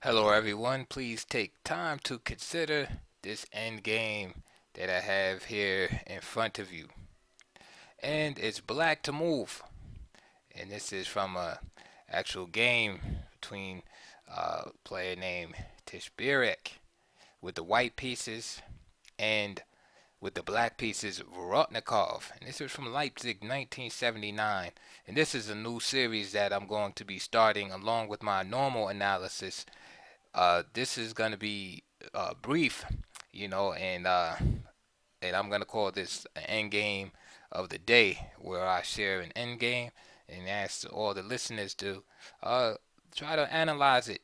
Hello everyone, please take time to consider this end game that I have here in front of you. And it's black to move. And this is from a actual game between a player named Tishbirek with the white pieces and with the black pieces Vorotnikov. And this is from Leipzig 1979. And this is a new series that I'm going to be starting along with my normal analysis. This is going to be brief, and I'm going to call this an end game of the day, where I share an end game and ask all the listeners to uh, try to analyze it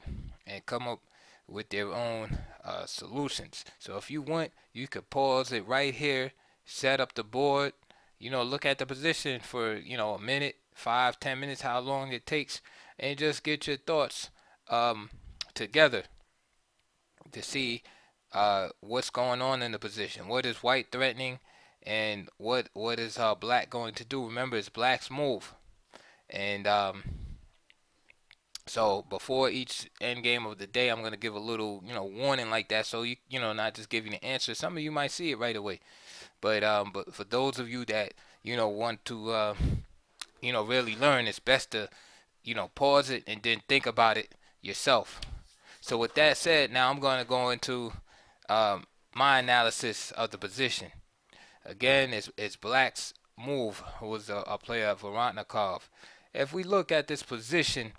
and come up with their own solutions. So if you want, you could pause it right here, set up the board, look at the position for a minute, 5, 10 minutes, how long it takes, and just get your thoughts together to see what's going on in the position. What is white threatening, and what is black going to do? Remember, it's black's move, and so before each end game of the day, I'm gonna give a little warning like that, so not just giving the answer. Some of you might see it right away, but for those of you that want to really learn, it's best to pause it and then think about it yourself. So with that said, now I'm going to go into my analysis of the position. Again, it's Black's move, who was a player of Vorotnikov. If we look at this position,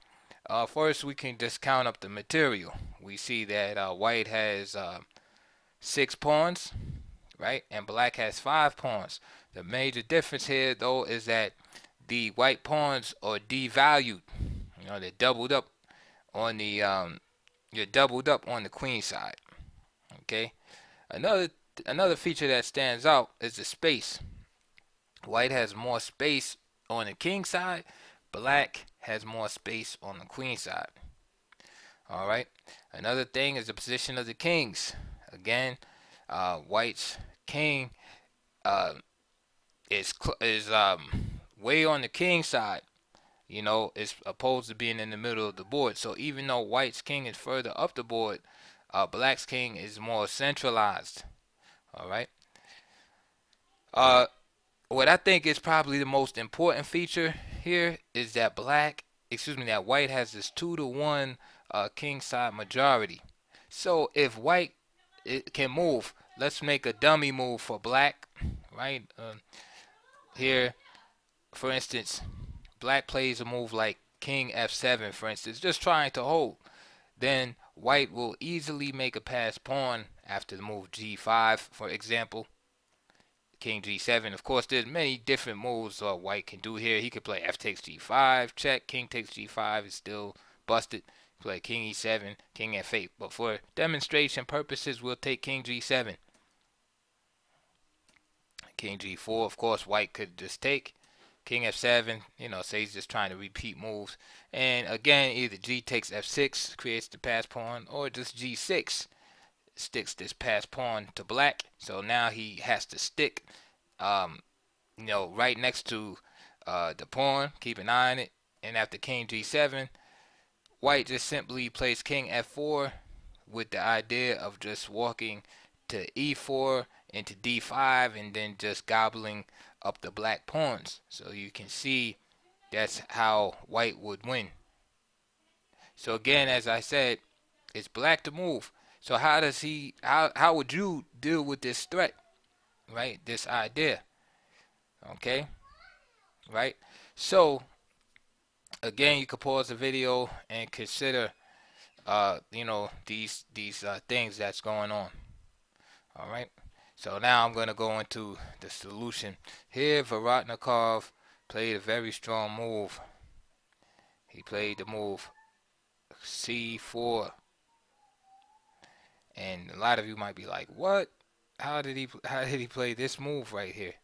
first we can just count up the material. We see that White has 6 pawns, right, and Black has 5 pawns. The major difference here, though, is that the white pawns are devalued. They're doubled up on the you're doubled up on the queen side. Okay. Another feature that stands out is the space. White has more space on the king side. Black has more space on the queen side. All right. Another thing is the position of the kings. Again, White's king uh, is way on the king side. It's opposed to being in the middle of the board. So even though White's king is further up the board, Black's king is more centralized. All right. Uh, what I think is probably the most important feature here is that that White has this 2-to-1 king side majority. So if White can move, let's make a dummy move for Black, right? Here, for instance, Black plays a move like King F7, for instance, just trying to hold. Then White will easily make a pass pawn after the move G5, for example. King G7. Of course, there's many different moves White can do here. He could play F takes G5, check. King takes G5 is still busted. Play King E7, King F8. But for demonstration purposes, we'll take King G7. King G4, of course, White could just take. King F7, say he's just trying to repeat moves. And again, either G takes F6, creates the pass pawn, or just G6 sticks this pass pawn to Black. So now he has to stick, right next to the pawn. Keep an eye on it. And after King G7, White just simply plays King F4 with the idea of just walking to E4 into D5 and then just gobbling up the black pawns. So you can see that's how White would win. So again, as I said, it's Black to move. So how would you deal with this threat, right? This idea, okay, right? So again, you could pause the video and consider, these things that's going on. All right. So now I'm going to go into the solution. Here, Vorotnikov played a very strong move. He played the move C4. And a lot of you might be like, what? How did he play this move right here?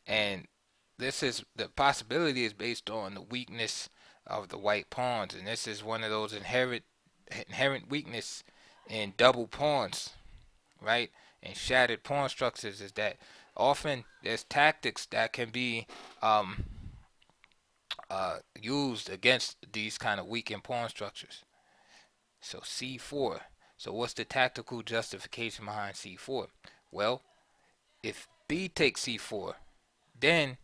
And the possibility is based on the weakness of the white pawns. And this is one of those inherent weakness in double pawns, right? And shattered pawn structures is that often there's tactics that can be used against these kind of weakened pawn structures. So c4. So what's the tactical justification behind c4? Well, if b takes c4, then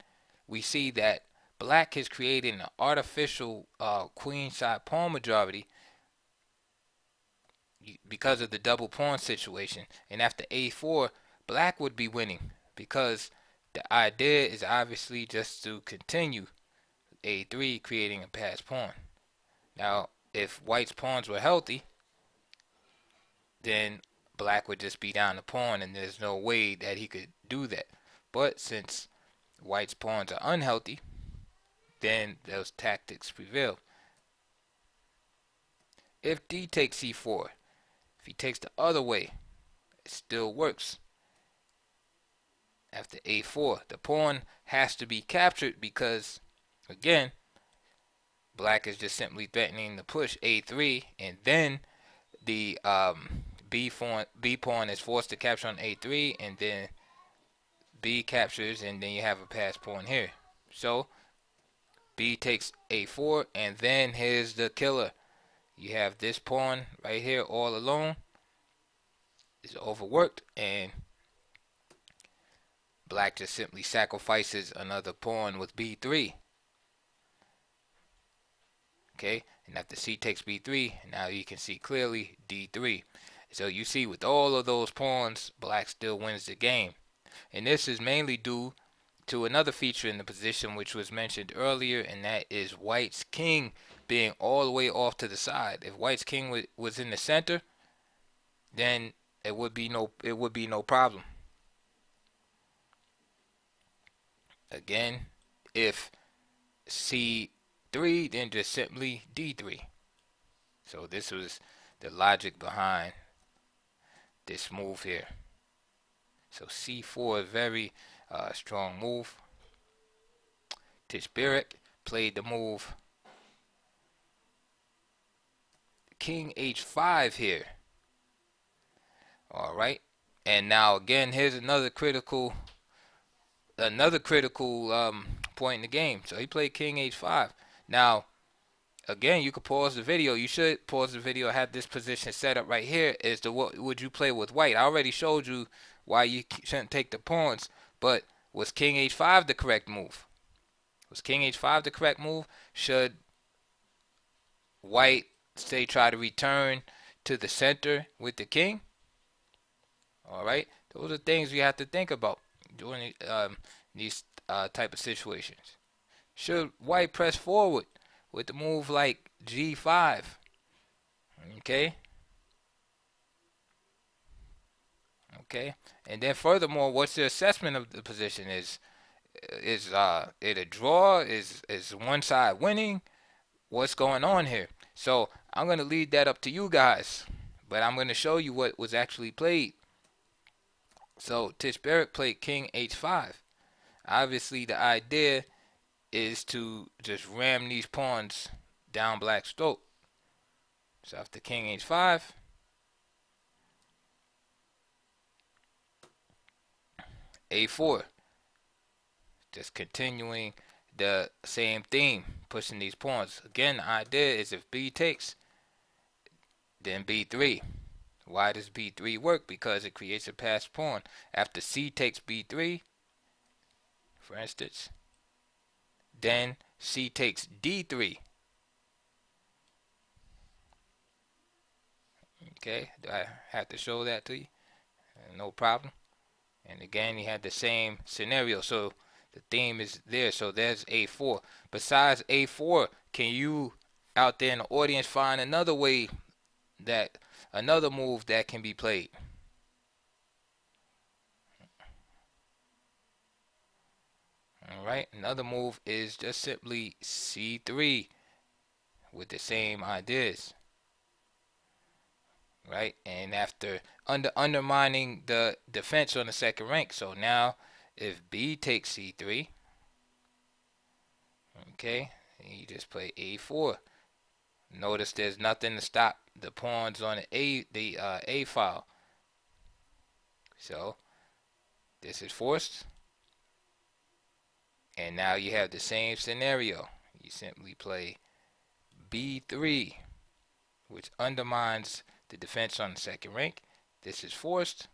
we see that black is creating an artificial queenside pawn majority because of the double pawn situation. And after a4, black would be winning because the idea is obviously just to continue a3, creating a passed pawn. Now, if white's pawns were healthy, then black would just be down the pawn, and there's no way that he could do that. But since white's pawns are unhealthy, then those tactics prevail. If d takes c4, if he takes the other way, it still works. After a4, the pawn has to be captured because, again, black is just simply threatening to push a3, and then the b pawn is forced to capture on a3, and then b captures, and then you have a passed pawn here. So b takes a4, and then here's the killer. You have this pawn right here all alone. It's overworked, and black just simply sacrifices another pawn with b3. Okay, and after c takes b3, now you can see clearly d3. So you see with all of those pawns, black still wins the game. And this is mainly due to another feature in the position which was mentioned earlier, and that is white's king being all the way off to the side. If white's king was in the center, then it would be no problem. Again, if c3, then just simply d3. So this was the logic behind this move here. So c4 is very strong move. Tishberic played the move king h5 here. All right, and now again, here's another critical point in the game. So he played king h5. Now, again, you could pause the video. You should pause the video. Have this position set up right here. Is to what would you play with white? I already showed you why you shouldn't take the pawns. But was king h5 the correct move? Was king h5 the correct move? Should white, say, try to return to the center with the king? All right, those are things we have to think about during these type of situations. Should white press forward with the move like g5? Okay. Okay. And then furthermore, what's the assessment of the position? Is it a draw? Is one side winning? What's going on here? So I'm going to leave that up to you guys, but I'm going to show you what was actually played. So Tishberic played king h5. Obviously, the idea is to just ram these pawns down black's throat. So after king h5, a4. Just continuing the same theme, pushing these pawns. Again, the idea is if b takes, then b3. Why does b3 work? Because it creates a passed pawn. After c takes b3, for instance, then c takes d3. Okay, do I have to show that to you? No problem. And again, you had the same scenario. So the theme is there. So there's a4. Besides a4, can you out there in the audience find another way, that another move that can be played? All right, another move is just simply c3 with the same ideas. Right, and after undermining the defense on the second rank. So now if b takes c3, okay, you just play a4. Notice there's nothing to stop the pawns on the a file. So this is forced, and now you have the same scenario. you simply play b3, which undermines the defense on the second rank. This is forced.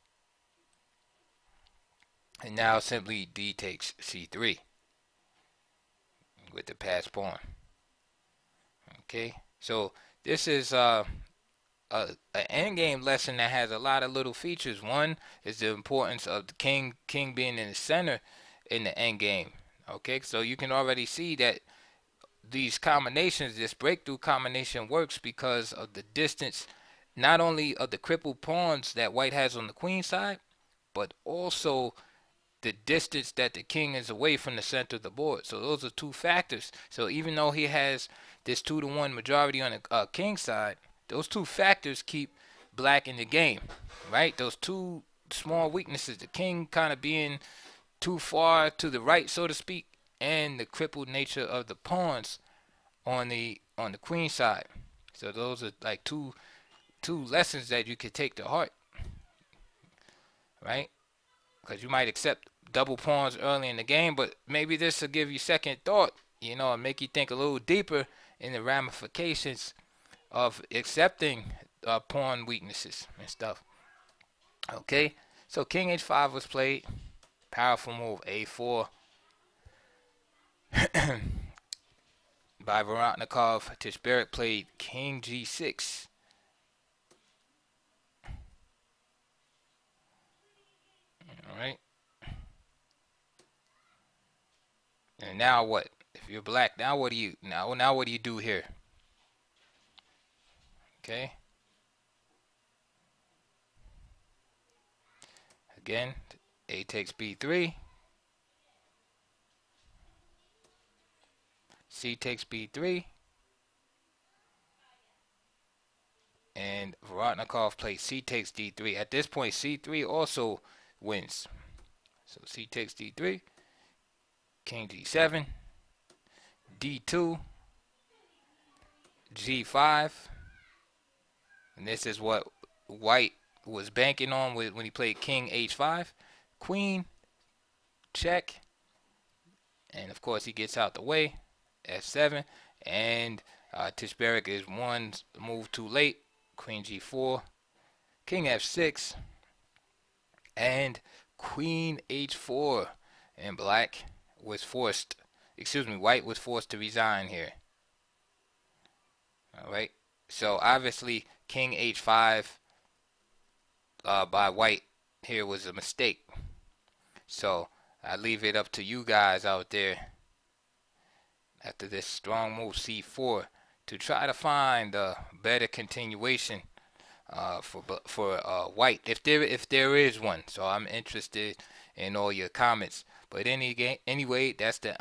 And now simply d takes c3 with the passed pawn. Okay, so this is an endgame lesson that has a lot of little features. One is the importance of the king being in the center in the endgame. Okay, so you can already see that these combinations, this breakthrough combination works because of the distance, not only of the crippled pawns that white has on the queen side, but also the distance that the king is away from the center of the board. So those are two factors. So even though he has this 2-to-1 majority on the king side, those two factors keep black in the game, right? Those two small weaknesses, the king kind of being too far to the right, so to speak, and the crippled nature of the pawns on the queen side. So those are like two lessons that you could take to heart, right? Because you might accept double pawns early in the game, but maybe this will give you second thought, you know, and make you think a little deeper in the ramifications of accepting pawn weaknesses and stuff. Okay, so king h5 was played. Powerful move, a4 by Vorontikov. Tishberek played king g6. All right. And now what? If you're black, now what do you now what do you do here? Okay. Again, a takes b3. C takes b3. And Vorontikov plays c takes d3. At this point, c3 also wins. So c takes d3. King g7. d2. g5. And this is what white was banking on when he played king h5. Queen, check. And of course he gets out the way. f7. And Tishberek is one move too late. Queen g4. King f6. And queen h4. And black was forced, white was forced to resign here. Alright. So obviously king h5 by white here was a mistake. So I leave it up to you guys out there after this strong move c4 to try to find a better continuation for white, if there is one. So I'm interested in all your comments. But anyway, that's the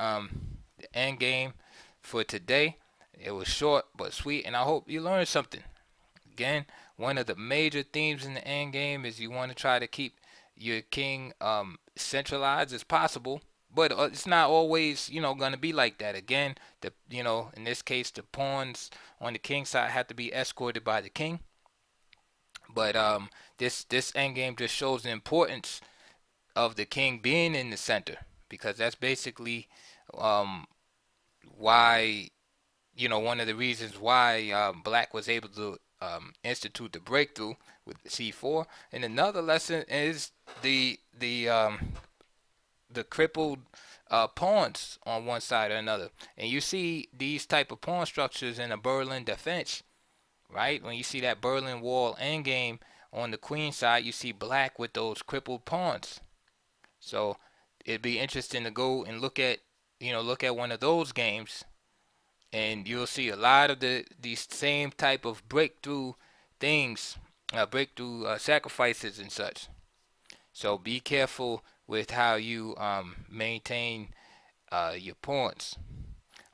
end game for today. It was short but sweet, and I hope you learned something. Again, one of the major themes in the end game is you want to try to keep your king centralized as possible, but it's not always, going to be like that. Again, in this case, the pawns on the king side have to be escorted by the king. But this endgame just shows the importance of the king being in the center, because that's basically why, one of the reasons why black was able to institute the breakthrough with c4. And another lesson is the crippled pawns on one side or another. And you see these type of pawn structures in a Berlin defense, right? When you see that Berlin Wall endgame on the queen side, you see black with those crippled pawns. So it'd be interesting to go and look at one of those games, and you'll see a lot of these same type of breakthrough things, breakthrough sacrifices and such. So be careful with how you maintain your pawns.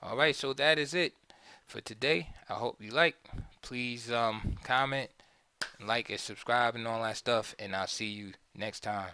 All right, so that is it for today. I hope you like. Please comment, like, and subscribe and all that stuff, and I'll see you next time.